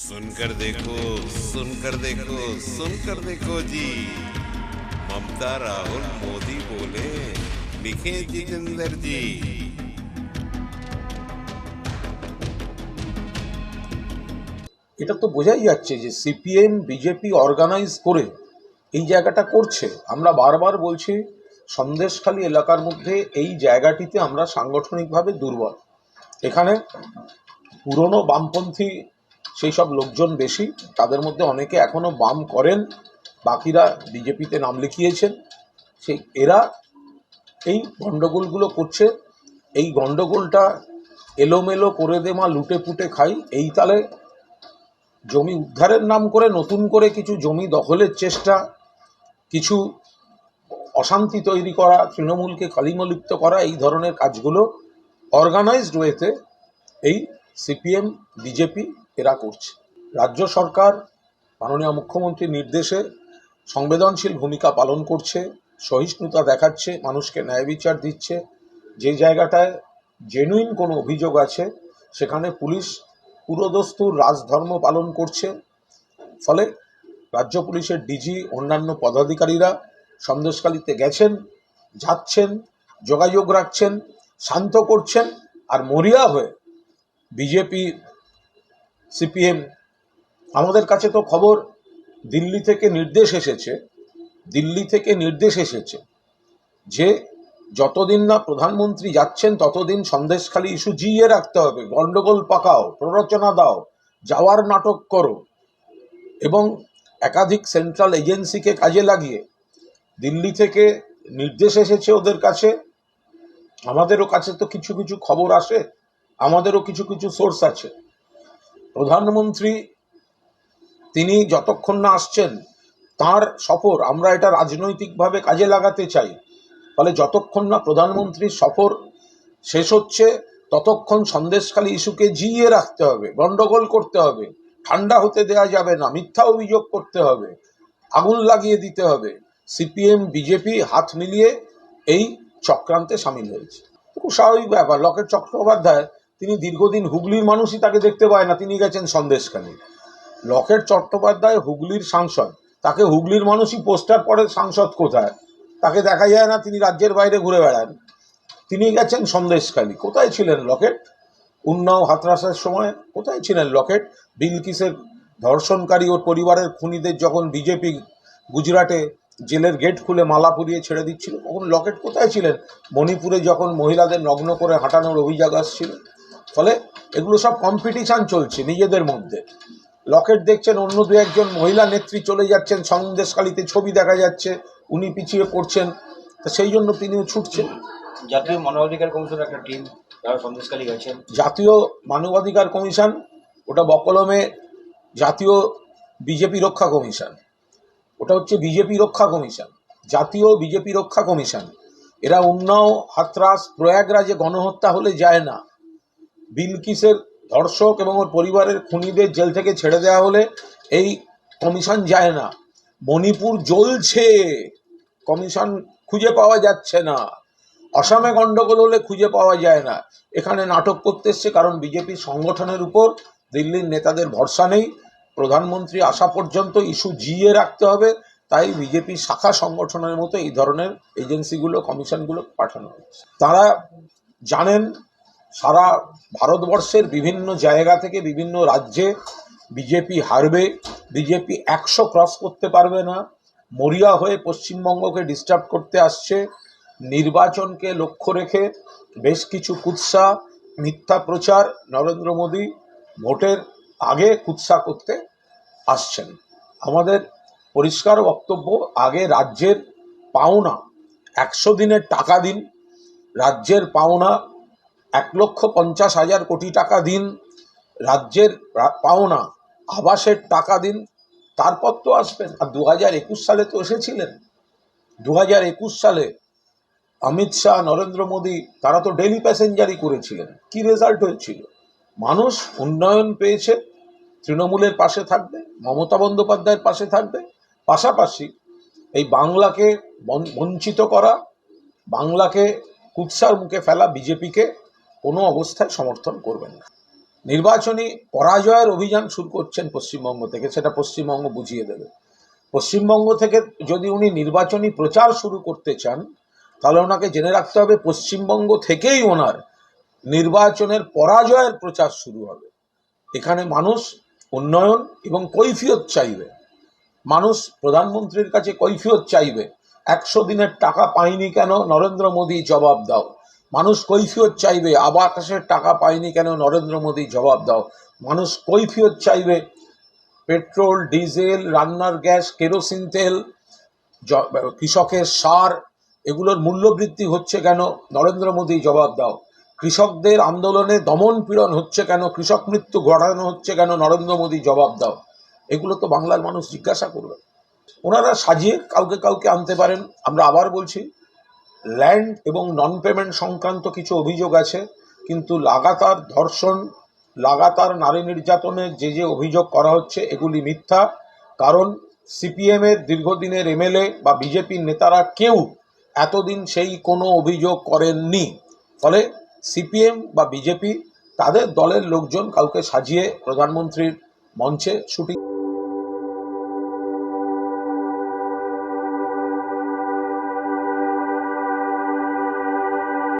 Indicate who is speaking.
Speaker 1: सुनकर देखो सुनकर देखो सुनकर देखो जी। ममता राहुल मोदी बोले, लिखे जितेंद्र जी।
Speaker 2: এটা তো বোঝাই যাচ্ছে যে সিপিএম বিজেপি অর্গানাইজ করে এই জায়গাটা করছে। আমরা বারবার বলছি সন্দেশখালী এলাকার মধ্যে এই জায়গাটিতে আমরা সাংগঠনিকভাবে দুর্বল। এখানে পুরনো বামপন্থী সেই সব লোকজন বেশি, তাদের মধ্যে অনেকে এখনো বাম করেন, বাকিরা বিজেপিতে নাম লিখিয়েছেন। এরা এই গণ্ডগোলগুলো করছে। এই গণ্ডগোলটা এলোমেলো করে দে মা লুটে পুটে খাই, এই তালে জমি উদ্ধারের নাম করে নতুন করে কিছু জমি দখলের চেষ্টা, কিছু অশান্তি তৈরি করা, তৃণমূলকে কালিমলিপ্ত করা, এই ধরনের কাজগুলো অর্গানাইজড ওয়েতে এই সিপিএম বিজেপি এরা করছে। রাজ্য সরকার মাননীয় মুখ্যমন্ত্রীর নির্দেশে সংবেদনশীল ভূমিকা পালন করছে, সহিষ্ণুতা দেখাচ্ছে, মানুষকে ন্যায় বিচার দিচ্ছে। যে জায়গাটায় জেনুইন কোনো অভিযোগ আছে সেখানে পুলিশ পুরোদস্তুর রাজধর্ম পালন করছে। ফলে রাজ্য পুলিশের ডিজি অন্যান্য পদাধিকারীরা সন্দেশখালীতে গেছেন, যাচ্ছেন, যোগাযোগ রাখছেন, শান্ত করছেন। আর মরিয়া হয়ে বিজেপি সিপিএম, আমাদের কাছে তো খবর দিল্লি থেকে নির্দেশ এসেছে যে যতদিন না প্রধানমন্ত্রী যাচ্ছেন ততদিন সন্দেশখালী ইস্যু জিইয়ে রাখতে হবে, গন্ডগোল পাকাও, প্ররোচনা দাও, যাওয়ার নাটক করো। এবং একাধিক সেন্ট্রাল এজেন্সিকে কাজে লাগিয়ে দিল্লি থেকে নির্দেশ এসেছে ওদের কাছে। আমাদেরও কাছে তো কিছু কিছু খবর আসে, আমাদেরও কিছু কিছু সোর্স আছে। প্রধানমন্ত্রী তিনি যতক্ষণ না আসছেন, তার সফর আমরা এটা রাজনৈতিকভাবে কাজে লাগাতে চাই। ফলে যতক্ষণ না প্রধানমন্ত্রীর সফর শেষ হচ্ছে ততক্ষণ সন্দেশখালী ইস্যুকে জিইয়ে রাখতে হবে, গন্ডগোল করতে হবে, ঠান্ডা হতে দেওয়া যাবে না, মিথ্যা অভিযোগ করতে হবে, আগুন লাগিয়ে দিতে হবে। সিপিএম বিজেপি হাত মিলিয়ে এই চক্রান্তে সামিল হয়েছে। খুব স্বাভাবিক ব্যাপার। লকেট চট্টোপাধ্যায় তিনি দীর্ঘদিন হুগলির মানুষই তাকে দেখতে পায় না, তিনি গেছেন সন্দেশখালী। লকেট চট্টোপাধ্যায় হুগলির সাংসদ, তাকে হুগলির মানুষই পোস্টার পড়ে সাংসদ কোথায়, তাকে দেখা যায় না, তিনি রাজ্যের বাইরে ঘুরে বেড়ান। তিনি গেছেন সন্দেশখালী। কোথায় ছিলেন লকেট? উন্নাও হাতরাসের সময় কোথায় ছিলেন লকেট? বিলকিসের ধর্ষণকারী ওর পরিবারের খুনিদের যখন বিজেপি গুজরাটে জেলের গেট খুলে মালা পুরিয়ে ছেড়ে দিচ্ছিল, তখন লকেট কোথায় ছিলেন? মণিপুরে যখন মহিলাদের নগ্ন করে হাঁটানোর অভিযোগ আসছিল। ফলে এগুলো সব কম্পিটিশন চলছে নিজেদের মধ্যে। লকেট দেখছেন অন্য দু একজন মহিলা নেত্রী চলে যাচ্ছেন সন্দেশখালীতে, ছবি দেখা যাচ্ছে, উনি পিছিয়ে পড়ছেন, তা সেই জন্য তিনিও ছুটছেন।
Speaker 3: জাতীয় মানবাধিকার কমিশনের একটা টিম যারা সন্দেশখালী গেছেন,
Speaker 2: জাতীয় মানবাধিকার কমিশন, ওটা বকলমে জাতীয় বিজেপি রক্ষা কমিশন, ওটা হচ্ছে বিজেপি রক্ষা কমিশন, জাতীয় বিজেপি রক্ষা কমিশন। এরা উন্নাও হাতরাস প্রয়াগরাজে গণহত্যা হলে যায় না, বিলকিসের ধর্ষক এবং ওর পরিবারের খুনিদের জেল থেকে ছেড়ে দেওয়া হলে এই কমিশন যায় না। মণিপুর জ্বলছে, কমিশন খুঁজে পাওয়া যাচ্ছে না। অসমে গন্ডগোল হলে খুঁজে পাওয়া যায় না। এখানে নাটক করতে এসছে, কারণ বিজেপি সংগঠনের উপর দিল্লির নেতাদের ভরসা নেই। প্রধানমন্ত্রী আসা পর্যন্ত ইস্যু জিইয়ে রাখতে হবে, তাই বিজেপি শাখা সংগঠনের মতো এই ধরনের এজেন্সিগুলো, কমিশনগুলো পাঠানো হচ্ছে। তারা জানেন সারা ভারতবর্ষের বিভিন্ন জায়গা থেকে বিভিন্ন রাজ্যে বিজেপি হারবে, বিজেপি 100 ক্রস করতে পারবে না। মরিয়া হয়ে পশ্চিমবঙ্গকে ডিস্টার্ব করতে আসছে। নির্বাচনকে লক্ষ্য রেখে বেশ কিছু কুৎসা, মিথ্যা প্রচার নরেন্দ্র মোদী ভোটের আগে কুৎসা করতে আসছেন। আমাদের পরিষ্কার বক্তব্য, আগে রাজ্যের পাওনা 100 দিনের টাকা দিন, রাজ্যের পাওনা 1,50,000 কোটি টাকা দিন, রাজ্যের পাওনা আবাসের টাকা দিন, তারপর তো আসবেন। আর 2021 সালে তো এসেছিলেন। 2021 সালে অমিত শাহ, নরেন্দ্র মোদী তারা তো ডেলি প্যাসেঞ্জারই করেছিলেন। কি রেজাল্ট হয়েছিল? মানুষ উন্নয়ন পেয়েছে, তৃণমূলের পাশে থাকবে, মমতা বন্দ্যোপাধ্যায়ের পাশে থাকবে। পাশাপাশি এই বাংলাকে বঞ্চিত করা, বাংলাকে কুৎসার মুখে ফেলা বিজেপিকে কোনো অবস্থায় সমর্থন করবেন না। নির্বাচনী পরাজয়ের অভিযান শুরু করছেন পশ্চিমবঙ্গ থেকে, সেটা পশ্চিমবঙ্গ বুঝিয়ে দেবে। পশ্চিমবঙ্গ থেকে যদি উনি নির্বাচনী প্রচার শুরু করতে চান, তাহলে ওনাকে জেনে রাখতে হবে পশ্চিমবঙ্গ থেকেই ওনার নির্বাচনের পরাজয়ের প্রচার শুরু হবে। এখানে মানুষ উন্নয়ন এবং কৈফিয়ত চাইবে, মানুষ প্রধানমন্ত্রীর কাছে কৈফিয়ত চাইবে। 100 দিনের টাকা পায়নি কেন, নরেন্দ্র মোদী জবাব দাও। মানুষ কৈফিয়ত চাইবে, আবাসের টাকা পায়নি কেন, নরেন্দ্র মোদী জবাব দাও। মানুষ কৈফিয়ত চাইবে, পেট্রোল, ডিজেল, রান্নার গ্যাস, কেরোসিন তেল, কৃষকের সার, এগুলোর মূল্যবৃদ্ধি হচ্ছে কেন, নরেন্দ্র মোদী জবাব দাও। কৃষকদের আন্দোলনে দমন পীড়ন হচ্ছে কেন, কৃষক মৃত্যু ঘটানো হচ্ছে কেন, নরেন্দ্র মোদী জবাব দাও। এগুলো তো বাংলার মানুষ জিজ্ঞাসা করবে। ওনারা সাজিয়ে কাউকে কাউকে আনতে পারেন। আমরা আবার বলছি, ল্যান্ড এবং নন পেমেন্ট সংক্রান্ত কিছু অভিযোগ আছে, কিন্তু লাগাতার ধর্ষণ, লাগাতার নারী নির্যাতনের যে অভিযোগ করা হচ্ছে এগুলি মিথ্যা। কারণ সিপিএমের দীর্ঘদিনের এমএলএ বা বিজেপির নেতারা কেউ এতদিন সেই কোনো অভিযোগ করেননি। ফলে সিপিএম বা বিজেপি তাদের দলের লোকজন কাউকে সাজিয়ে প্রধানমন্ত্রীর মঞ্চে শুটিং